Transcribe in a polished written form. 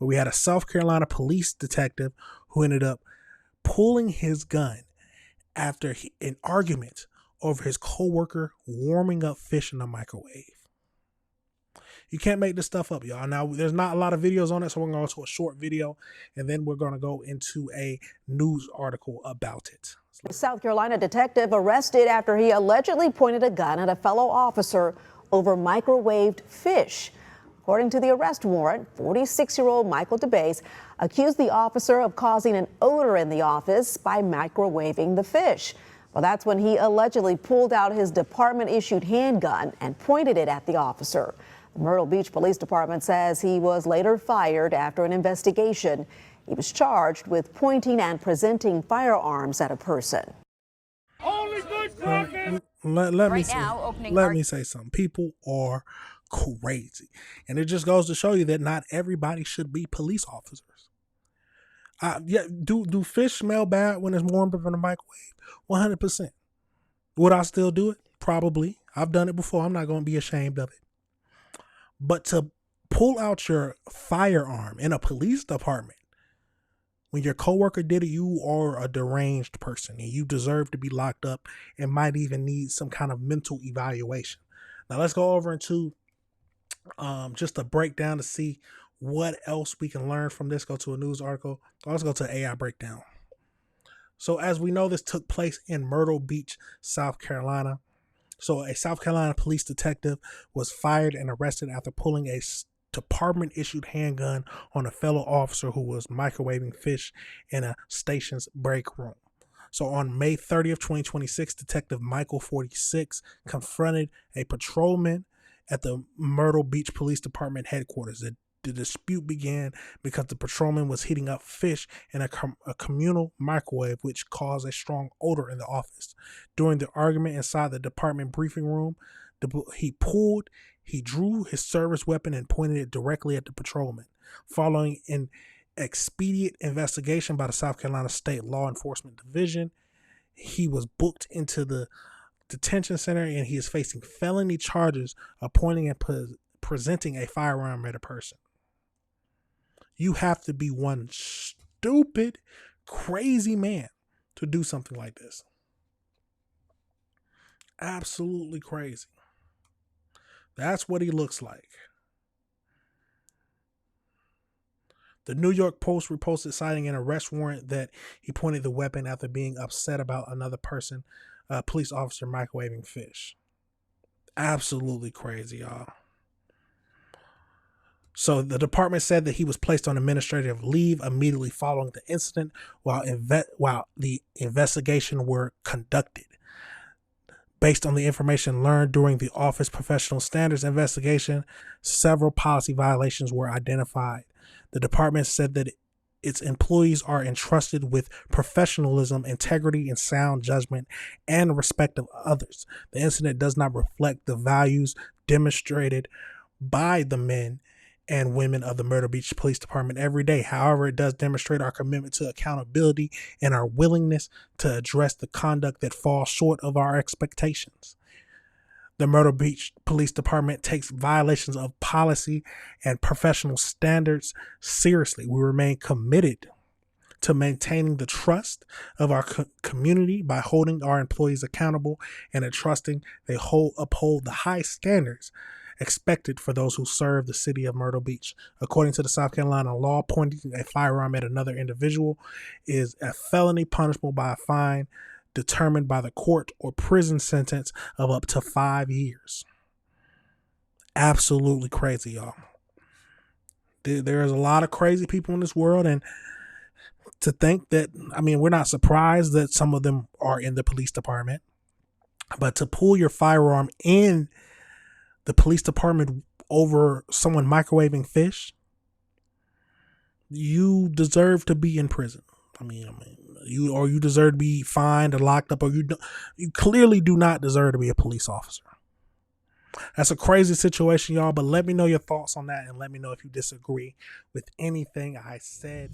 where we had a South Carolina police detective who ended up pulling his gun after an argument over his coworker warming up fish in the microwave. You can't make this stuff up, y'all. Now, there's not a lot of videos on it, so we're going to go to a short video, and then we're going to go into a news article about it. A South Carolina detective arrested after he allegedly pointed a gun at a fellow officer over microwaved fish. According to the arrest warrant, 46-year-old Michael DeBase accused the officer of causing an odor in the office by microwaving the fish. Well, that's when he allegedly pulled out his department-issued handgun and pointed it at the officer. The Myrtle Beach Police Department says he was later fired after an investigation. He was charged with pointing and presenting firearms at a person. Let me say something. People are crazy. And it just goes to show you that not everybody should be police officers. Do fish smell bad when it's warmed up in the microwave? 100%. Would I still do it? Probably. I've done it before. I'm not going to be ashamed of it. But to pull out your firearm in a police department when your coworker did it, you are a deranged person and you deserve to be locked up and might even need some kind of mental evaluation. Now let's go over into just a breakdown to see what else we can learn from this. Go to a news article. Let's go to AI breakdown. So as we know, this took place in Myrtle Beach, South Carolina. So a South Carolina police detective was fired and arrested after pulling a department-issued handgun on a fellow officer who was microwaving fish in a station's break room. So on May 30th, 2026, Detective Michael 46 confronted a patrolman at the Myrtle Beach Police Department headquarters. The dispute began because the patrolman was heating up fish in a communal microwave, which caused a strong odor in the office. During the argument inside the department briefing room, he drew his service weapon and pointed it directly at the patrolman. Following an expedient investigation by the South Carolina State Law Enforcement Division, he was booked into the detention center and he is facing felony charges of pointing and presenting a firearm at a person. You have to be one stupid, crazy man to do something like this. Absolutely crazy. That's what he looks like. The New York Post reported citing an arrest warrant that he pointed the weapon after being upset about another person, a police officer, microwaving fish. Absolutely crazy, y'all. So the department said that he was placed on administrative leave immediately following the incident while the investigation were conducted. Based on the information learned during the Office Professional Standards investigation, several policy violations were identified. The department said that its employees are entrusted with professionalism, integrity, and sound judgment and respect of others. The incident does not reflect the values demonstrated by the men and women of the Myrtle Beach Police Department every day. However, it does demonstrate our commitment to accountability and our willingness to address the conduct that falls short of our expectations. The Myrtle Beach Police Department takes violations of policy and professional standards seriously. We remain committed to maintaining the trust of our community by holding our employees accountable and entrusting they uphold the high standards expected for those who serve the city of Myrtle Beach. According to the South Carolina law, pointing a firearm at another individual is a felony punishable by a fine determined by the court or prison sentence of up to 5 years. Absolutely crazy, y'all. There's a lot of crazy people in this world, and to think that, I mean, we're not surprised that some of them are in the police department, but to pull your firearm in the police department over someone microwaving fish, you deserve to be in prison. You deserve to be fined or locked up, or you clearly do not deserve to be a police officer. That's a crazy situation, y'all, but let me know your thoughts on that and let me know if you disagree with anything I said.